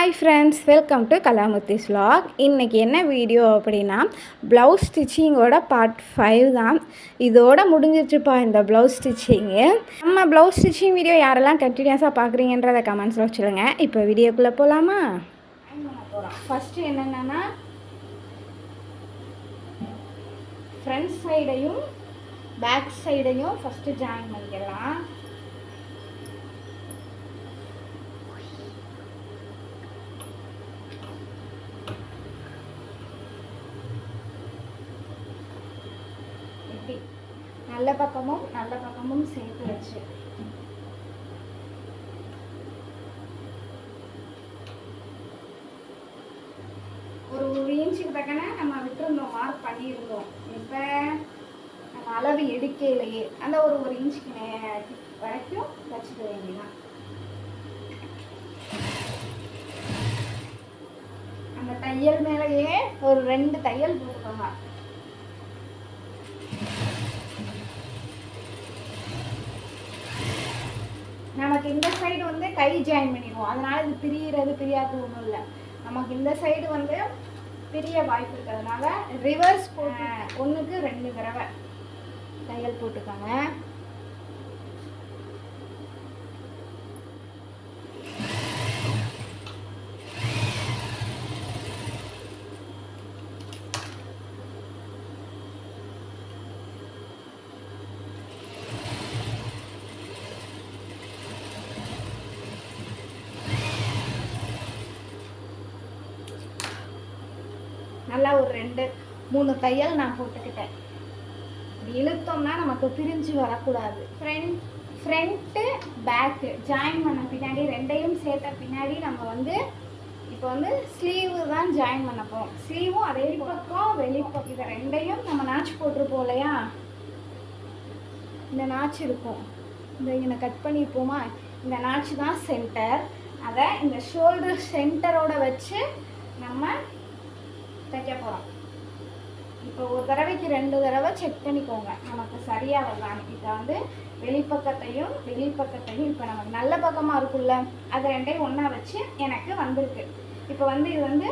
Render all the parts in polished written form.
Hi friends, welcome to கலாமுத்திஸ் vlog. இன்றைக்கி என்ன வீடியோ அப்படின்னா ப்ளவுஸ் ஸ்டிச்சிங்கோட பார்ட் 5 தான். இதோட முடிஞ்சிச்சுப்பா இந்த ப்ளவுஸ் ஸ்டிச்சிங்கு. நம்ம ப்ளவுஸ் ஸ்டிச்சிங் வீடியோ யாரெல்லாம் கண்டினியூஸாக பார்க்குறீங்கன்றதை கமெண்ட்ஸில் வச்சுருங்க. இப்போ வீடியோக்குள்ளே போகலாமா? ஃபஸ்ட்டு என்னென்னா ஃப்ரண்ட் சைடையும் பேக் சைடையும் ஃபஸ்ட்டு ஜாயின் பண்ணிக்கலாம். நல்ல பக்கமும் சேர்த்து வச்சு ஒரு இன்ச்சுக்கு தக்கன நம்ம விட்டுருந்தோம், மார்க் பண்ணியிருந்தோம். இப்போ நம்ம அளவு எடுக்கையிலேயே அந்த ஒரு இன்ச்சுக்கு வரைக்கும் வச்சுக்க வேண்டியதான். அந்த தையல் மேலேயே ஒரு 2 தையல் போட்டுக்கோங்க. நமக்கு இந்த சைடு வந்து கை ஜாயின் பண்ணிடுவோம், அதனால இது பிரியாது ஒன்றும் இல்லை. நமக்கு இந்த சைடு வந்து பிரிய வாய்ப்பு இருக்கிறதுனால ரிவர்ஸ் போட்டு 1க்கு 2 தடவை தையல் போட்டுக்கோங்க. நல்லா ஒரு 2-3 தையல் நான் போட்டுக்கிட்டேன். இழுத்தோம்னா நமக்கு பிரிஞ்சு வரக்கூடாது. ஃப்ரண்ட்டு பேக்கு ஜாயின் பண்ண பின்னாடி 2யும் சேர்த்த பின்னாடி நம்ம வந்து இப்போ வந்து ஸ்லீவு தான் ஜாயின் பண்ண போகிறோம். ஸ்லீவும் அதே பக்கம் வெளிப்பக்கம் இதை 2யும் நம்ம நாச்சு போட்டிருப்போம் இல்லையா, இந்த நாச்சு இருக்கும், இந்த இங்கே கட் பண்ணியிருப்போமா, இந்த நாச்சு தான் சென்டர். அதை இந்த ஷோல்டர் சென்டரோட வச்சு நம்ம தைக்க போகிறோம். இப்போ ஒரு தடவைக்கு 2 தடவை செக் பண்ணிக்கோங்க நமக்கு சரியாக வரலான்னு. இப்போ வந்து வெளிப்பக்கத்தையும் இப்போ நமக்கு நல்ல பக்கமாக இருக்குல்ல, அது 2யும் ஒன்றா வச்சு எனக்கு வந்திருக்கு. இப்போ வந்து இது வந்து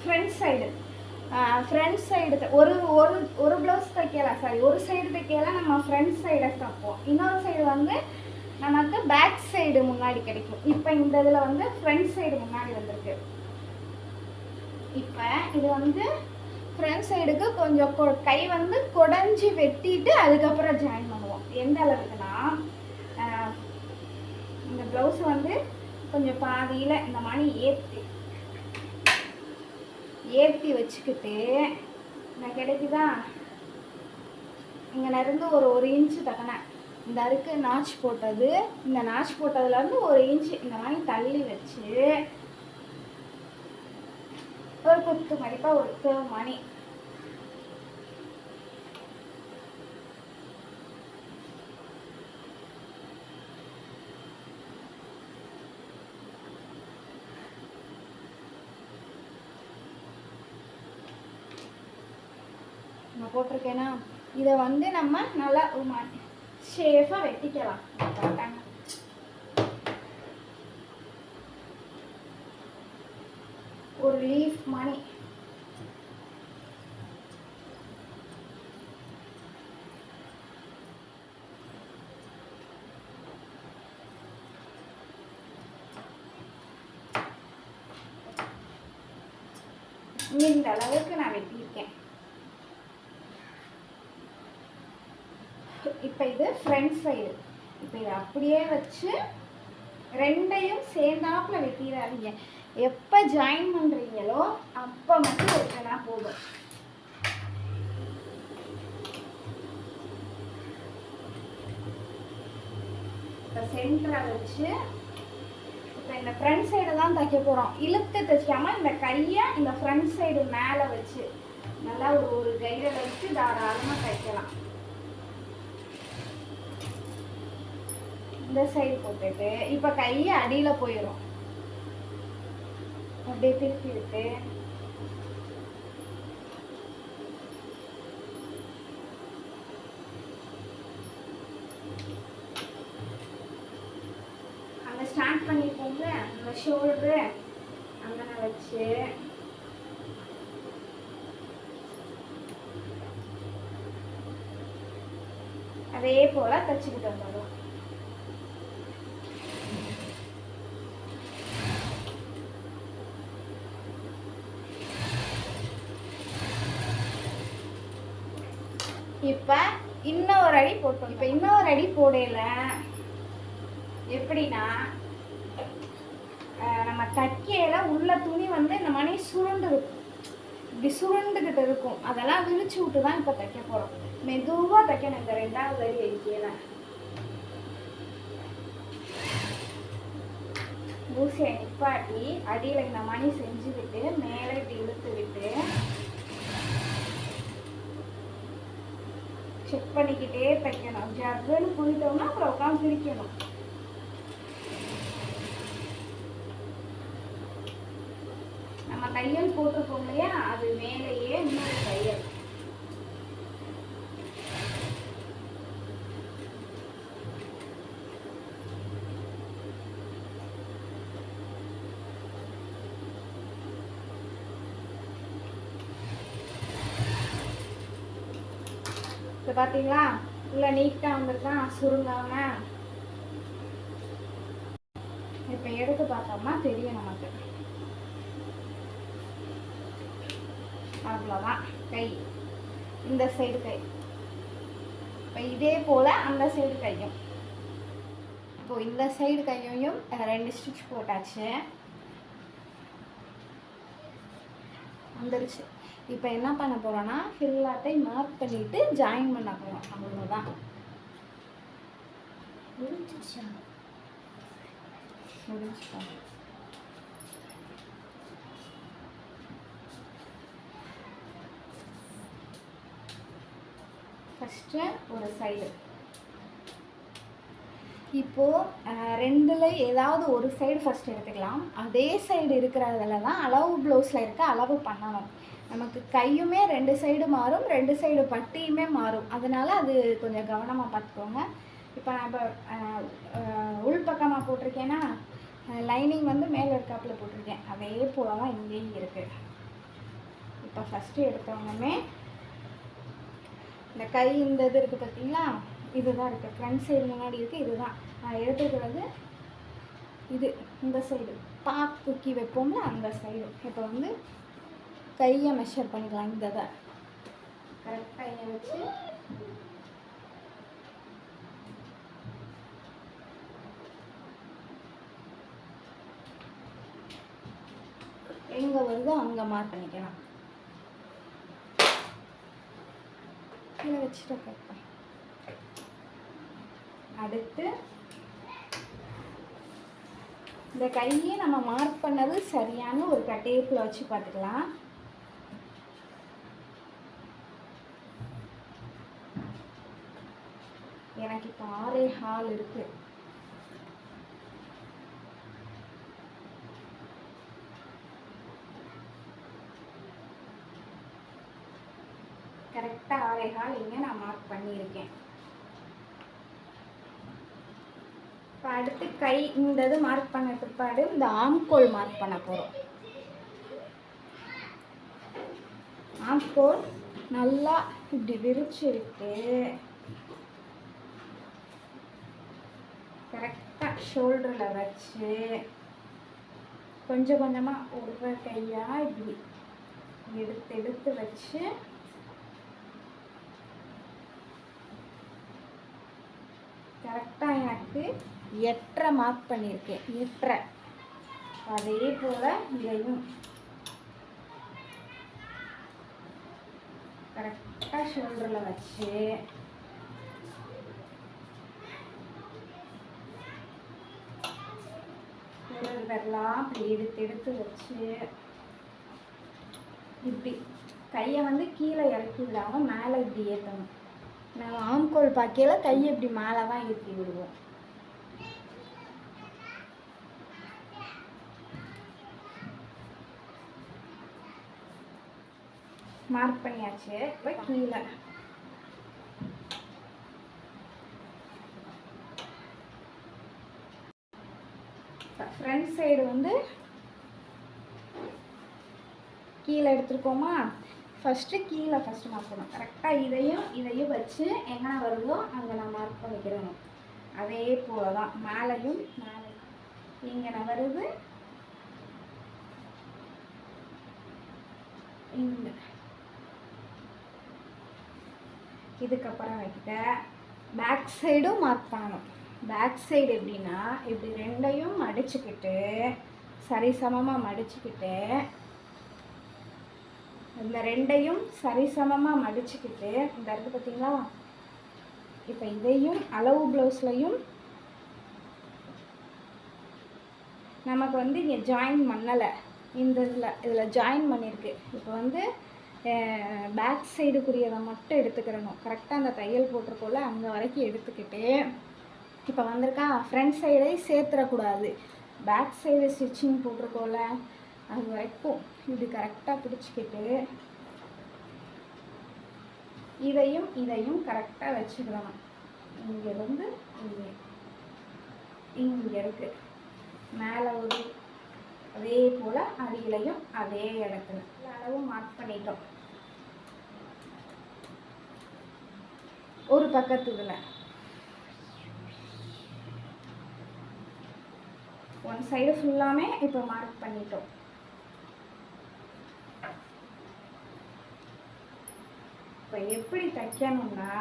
ஃப்ரண்ட் சைடு ஒரு ஒரு ப்ளவுஸ் தைக்கலாம், ஒரு சைடு தைக்கலாம். நம்ம ஃப்ரண்ட் சைடை தைப்போம், இன்னொரு சைடு வந்து நமக்கு பேக் சைடு முன்னாடி கிடைக்கும். இப்போ இந்த இதில் வந்து ஃப்ரண்ட் சைடு முன்னாடி வந்திருக்கு. இப்போ இது வந்து ஃப்ரண்ட் சைடுக்கு கொஞ்சம் கை வந்து குடஞ்சி வெட்டிட்டு அதுக்கப்புறம் ஜாயின் பண்ணுவோம். எந்த அளவுக்குன்னா இந்த ப்ளவுஸை வந்து கொஞ்சம் பாதியில் இந்த மாதிரி ஏற்றி வச்சுக்கிட்டு இந்த கிடைக்குதா, இங்கே இருந்து ஒரு இன்ச்சு தக்கன இந்த அருக்கு நாச்சு போட்டது, இந்த நாச்சு போட்டதுலேருந்து 1 இன்ச்சு இந்த மாதிரி தள்ளி வச்சு ஒரு குத்து மதிப்பா ஒரு கேர்வ் மணி நான் போட்டிருக்கேன்னா இதை வந்து நம்ம நல்லா ஷேஃபாக வெட்டிக்கலாம். ஒரு லீஃப் மணி இந்த அளவுக்கு நான் வெட்டியிருக்கேன். இப்போ இது ஃப்ரண்ட் சைடு. இப்போ இதை அப்படியே வச்சு 2யும் சேர்ந்தாப்புல வெட்டிடாதீங்க. எப்போ ஜாயின் பண்ணுறீங்களோ அப்போ மட்டும் வெட்டினா போதும். இப்போ சென்டரை வச்சு இப்போ இந்த ஃப்ரண்ட் சைடை தான் தைக்க போகிறோம். இழுத்து தைக்காம இந்த கையை இந்த ஃப்ரண்ட் சைடு மேலே வச்சு நல்லா ஒரு கையில் வச்சு தாராளமாக தைக்கலாம். இந்த சைடு போட்டுட்டு இப்போ கையை அடியில் போயிடும், அப்படியே திருப்பி விட்டு அந்த ஸ்டார்ட் பண்ணியிருக்கோம்ல அந்த ஷோல்டரு அந்த வச்சு அதே போல தச்சுக்கிட்டு வந்துடும். இப்ப இன்னொரு அடி போட்டோம். இப்ப இன்னொரு அடி போடல எப்படின்னா, நம்ம தைக்கையில உள்ள துணி வந்து இந்த மாதிரி சுருண்டு இருக்கும், இப்படி சுருண்டுகிட்டு இருக்கும். அதெல்லாம் விரிச்சு விட்டு தான் இப்ப தைக்க போறோம். மெதுவா தைக்கணும். இந்த 2வது அடி அடிக்கல ஊசியை நிப்பாட்டி அடியில இந்த மாதிரி செஞ்சு விட்டு மேலே இப்படி இழுத்து விட்டு செக் பண்ணிக்கிட்டே தைக்கணும். ஜர்ன்னு போயிட்டோம்னா அப்புறம் உட்காந்து பிரிக்கணும். நம்ம தையல் போட்டிருக்கோம் இல்லையா, அது மேலேயே இன்னொரு தையல். இப்போ பார்த்தீங்களா, உள்ள நீட்டாக வந்துருக்கான், சுருங்காம. இப்போ எடுத்து பார்த்தோம்னா தெரியும் நமக்கு. அவ்வளோதான் கை, இந்த சைடு கை. இப்போ இதே போல் அந்த சைடு கையும். இப்போது இந்த சைடு கையையும் 2 ஸ்டிச் போட்டாச்சு, வந்துருச்சு. இப்போ என்ன பண்ண போகிறோன்னா, ஃபில்லாட்டை மார்க் பண்ணிவிட்டு ஜாயின் பண்ண போகிறோம். அவ்வளோதான். முடிஞ்சிச்சா? முடிஞ்சுப்பா. ஃபஸ்ட்டு ஒரு சைடு. இப்போது 2ல் ஏதாவது ஒரு சைடு ஃபஸ்ட் எடுத்துக்கலாம். அதே சைடு இருக்கிறதுல தான் அளவு ப்ளவுஸில் இருக்க அளவு பண்ணணும். நமக்கு கையுமே 2 சைடு மாறும், 2 சைடு பட்டியுமே மாறும். அதனால் அது கொஞ்சம் கவனமாக பார்த்துக்கோங்க. இப்போ நான் இப்போ உள்பக்கமாக போட்டிருக்கேன்னா, லைனிங் வந்து மேலே இருக்காப்பில் போட்டிருக்கேன். அதே போல தான் இங்கேயும் இருக்குது. இப்போ ஃபஸ்ட்டு எடுத்தவங்கமே இந்த கை இந்த இது இருக்குது பார்த்தீங்களா, இதுதான் இருக்குது. ஃப்ரண்ட் சைடு முன்னாடி இருக்குது, இதுதான் நான் எடுத்துக்கிறது. இது இந்த சைடு பாக் தூக்கி வைப்போம்ல, அந்த சைடு. இப்போ வந்து கையை மெஷர் பண்ணிக்கலாம். இந்த இதை கரெக்டாக கையை வச்சு எங்கே வருதோ அங்கே மார்க் பண்ணிக்கலாம். கீழே வச்சுட்டு கரெக்டாக. அடுத்து இந்த கையை நம்ம மார்க் பண்ணது சரியான ஒரு டேப்பில் வச்சு பார்த்துக்கலாம். எனக்கு இப்போ 6.25 இருக்கு. கரெக்டாக 6.25 இங்கே நான் மார்க் பண்ணியிருக்கேன். இப்போ அடுத்து கை இந்த இது மார்க் பண்ண பிற்பாடு இந்த ஆம்கோல் மார்க் பண்ண போகிறோம். ஆம்கோல் நல்லா இப்படி விரிச்சு விட்டு கரெக்டாக ஷோல்டரில் வச்சு கொஞ்சம் கொஞ்சமாக ஒரு கையாக இப்படி எடுத்து எடுத்து வச்சு கரெக்டாக எனக்கு 8.5 மார்க் பண்ணியிருக்கேன். 8.5. அதே போல் இதையும் கரெக்டாக ஷோல்டரில் வச்சு விரலாம் அப்படி எடுத்து எடுத்து வச்சு இப்படி கையை வந்து கீழே இறக்கி விடாமல் மேலே இப்படி ஏற்றணும். நம்ம ஆம்கோல் பார்க்கையில் கையை இப்படி மேலே தான் ஏற்றி விடுவோம். மார்க் பண்ணியாச்சு. இப்போ கீழே ஃப்ரண்ட் சைடு வந்து கீழே எடுத்துருக்கோமா, ஃபஸ்ட்டு கீழே மார்க் பண்ணணும். கரெக்டாக இதையும் வச்சு எங்கே வருதோ அங்கே நான் மார்க் பண்ணிக்கிறேன். அதே போல் தான் மேலேயும் இங்கே வருது, இங்கே இதுக்கப்புறம் வைக்கிட்ட பேக் சைடும் மார்க் பண்ணணும். பேக் சைடு எப்படின்னா இப்படி ரெண்டையும் மடிச்சுக்கிட்டு சரிசமமாக மடிச்சுக்கிட்டு இந்த ரெண்டையும் சரிசமமாக மடிச்சுக்கிட்டு இந்த இருக்குது பார்த்தீங்களா. இப்போ இதையும் அளவு ப்ளவுஸ்லையும் நமக்கு வந்து இங்கே ஜாயின் பண்ணலை, இந்த இதில் ஜாயின் பண்ணியிருக்கு. இப்போ வந்து பேக் சைடுக்குரியதை மட்டும் எடுத்துக்கிறணும். கரெக்டாக அந்த தையல் போட்டிருக்கோல அங்கே வரைக்கும் எடுத்துக்கிட்டு இப்போ வந்திருக்கா ஃப்ரண்ட் சைடை சேர்த்துடக்கூடாது. பேக் சைடு ஸ்டிச்சிங் போட்டிருக்கோல அது வரைக்கும் இது கரெக்டாக பிடிச்சிக்கிட்டு இதையும் கரெக்டாக வச்சுக்கிடணும். இங்கேருந்து இங்கே இருக்குது மேலே ஒரு அதே போல் அடியிலையும் அதே இடத்துல அளவும் மார்க் பண்ணிட்டோம். ஒரு பக்கத்துல ஒன் சைடு ஃபுல்லாமே இப்போ மார்க் பண்ணிட்டோம். இப்போ எப்படி தைக்கணும்னா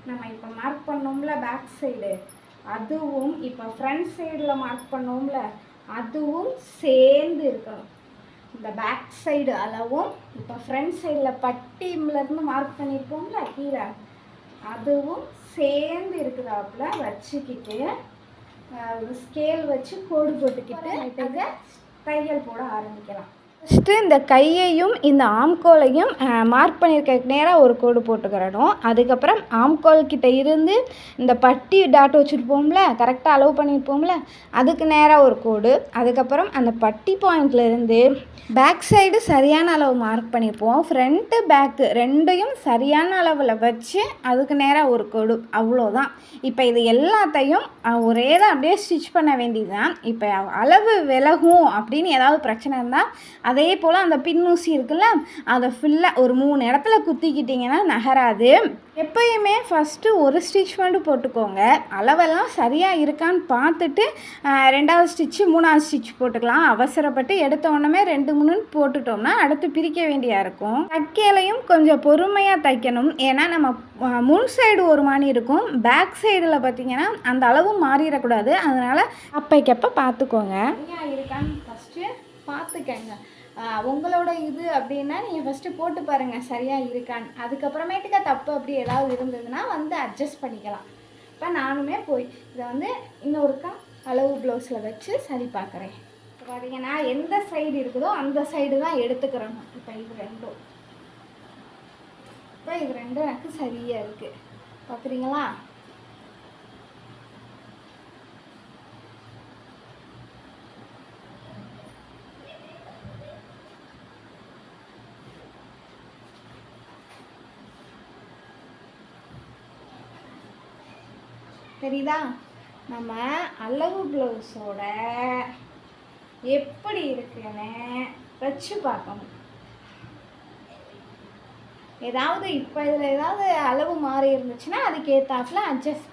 நம்ம இப்போ மார்க் பண்ணோம்ல பேக் சைடு, அதுவும் இப்போ ஃப்ரண்ட் சைடில் மார்க் பண்ணோம்ல அதுவும் சேர்ந்து இருக்கணும். இந்த பேக் சைடு அளவும் இப்போ ஃப்ரண்ட் சைடில் பட்டியிலேருந்து மார்க் பண்ணியிருப்போம்ல கீழே, அதுவும் சேர்ந்து இருக்கிறாப்புல வச்சுக்கிட்டு ஸ்கேல் வச்சு கோடு போட்டுக்கிட்டு தையல் போட ஆரம்பிக்கலாம். ஃபஸ்ட்டு இந்த கையையும் இந்த ஆம்கோலையும் மார்க் பண்ணியிருக்க நேராக ஒரு கோடு போட்டுக்கிறணும். அதுக்கப்புறம் ஆம்கோல்கிட்ட இருந்து இந்த பட்டி டாட் வச்சுருப்போம்ல, கரெக்டாக அளவு பண்ணியிருப்போம்ல, அதுக்கு நேராக ஒரு கோடு. அதுக்கப்புறம் அந்த பட்டி பாயிண்ட்லேருந்து பேக் சைடு சரியான அளவு மார்க் பண்ணியிருப்போம், ஃப்ரண்ட்டு பேக்கு ரெண்டையும் சரியான அளவில் வச்சு அதுக்கு நேராக ஒரு கோடு. அவ்வளோதான். இப்போ இது எல்லாத்தையும் ஒரே தான் அப்படியே ஸ்டிச் பண்ண வேண்டியது தான். இப்போ அளவு விலகும் அப்படின்னு ஏதாவது பிரச்சனை இருந்தால் அதே போல் அந்த பின்னூசி இருக்குல்ல அதை ஃபுல்லாக ஒரு 3 இடத்துல குத்திக்கிட்டிங்கன்னா நகராது. எப்பயுமே ஃபஸ்ட்டு ஒரு ஸ்டிச் மட்டும் போட்டுக்கோங்க. அளவெல்லாம் சரியாக இருக்கான்னு பார்த்துட்டு 2வது ஸ்டிச்சு 3வது ஸ்டிச் போட்டுக்கலாம். அவசரப்பட்டு எடுத்த உடனே 2-3 போட்டுட்டோம்னா அடுத்து பிரிக்க வேண்டியா இருக்கும். தைக்கையிலையும் கொஞ்சம் பொறுமையாக தைக்கணும். ஏன்னா நம்ம முன் சைடு ஒரு மாதிரி இருக்கும், பேக் சைடில் பார்த்திங்கன்னா அந்த அளவு மாறிடக்கூடாது. அதனால் அப்பைக்கப்போ பார்த்துக்கோங்க. சரியாக இருக்கான்னு ஃபஸ்ட்டு பார்த்துக்கங்க. உங்களோட இது அப்படின்னா நீங்கள் ஃபஸ்ட்டு போட்டு பாருங்கள் சரியாக இருக்கான்னு. அதுக்கப்புறமேட்டுக்கா தப்பு அப்படி ஏதாவது இருந்ததுன்னா வந்து அட்ஜஸ்ட் பண்ணிக்கலாம். இப்போ நானுமே போய் இதை வந்து இன்னொருக்கா அளவு ப்ளவுஸில் வச்சு சரி பார்க்குறேன். இப்போ பார்த்தீங்கன்னா எந்த சைடு இருக்குதோ அந்த சைடு தான் எடுத்துக்கிறணும். இப்போ இது ரெண்டும் எனக்கு சரியாக இருக்குது. பார்க்குறீங்களா? தெரியுதா? நம்ம அளவு ப்ளவுஸோட எப்படி இருக்குன்னு வச்சு பார்க்கணும். ஏதாவது இப்போ இதில் ஏதாவது அளவு மாறி இருந்துச்சுன்னா அதுக்கு ஏற்றாப்புல அட்ஜஸ்ட்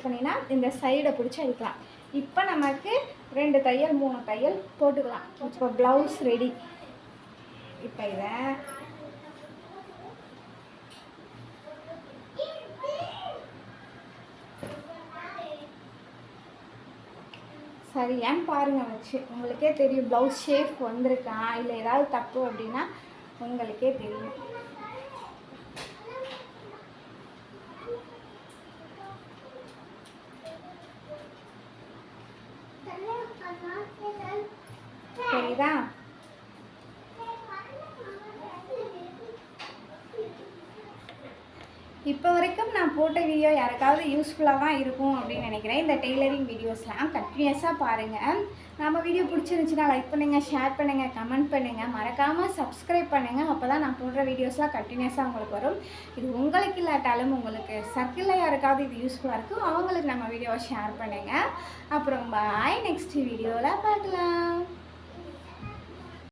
பண்ணினா இந்த சைடை பிடிச்சி அடிக்கலாம். இப்போ நமக்கு 2 தையல் 3 தையல் போட்டுக்கலாம். இப்போ ப்ளவுஸ் ரெடி. இப்போ இதை சரியான்னு பாருங்கள் வச்சு, உங்களுக்கே தெரியும் ப்ளவுஸ் ஷேப் வந்திருக்கா இல்லை ஏதாவது தப்பு அப்படின்னா உங்களுக்கே தெரியும். சரிதா? இப்போ வரைக்கும் நான் போட்ட வீடியோ யாருக்காவது யூஸ்ஃபுல்லாக தான் இருக்கும் அப்படின்னு நினைக்கிறேன். இந்த டெய்லரிங் வீடியோஸ்லாம் கண்டினியூஸாக பாருங்கள். நம்ம வீடியோ பிடிச்சிருந்துச்சுன்னா லைக் பண்ணுங்கள், ஷேர் பண்ணுங்கள், கமெண்ட் பண்ணுங்கள், மறக்காமல் சப்ஸ்கிரைப் பண்ணுங்கள். அப்போ தான் நான் போடுற வீடியோஸ்லாம் கண்டினியூஸாக உங்களுக்கு வரும். இது உங்களுக்கு இல்லாட்டாலும் உங்களுக்கு சர்க்கிளில் யாருக்காவது இது யூஸ்ஃபுல்லாக இருக்கும் அவங்களுக்கு நம்ம வீடியோவை ஷேர் பண்ணுங்கள். அப்புறம் பாய், நெக்ஸ்ட் வீடியோவில் பார்க்கலாம்.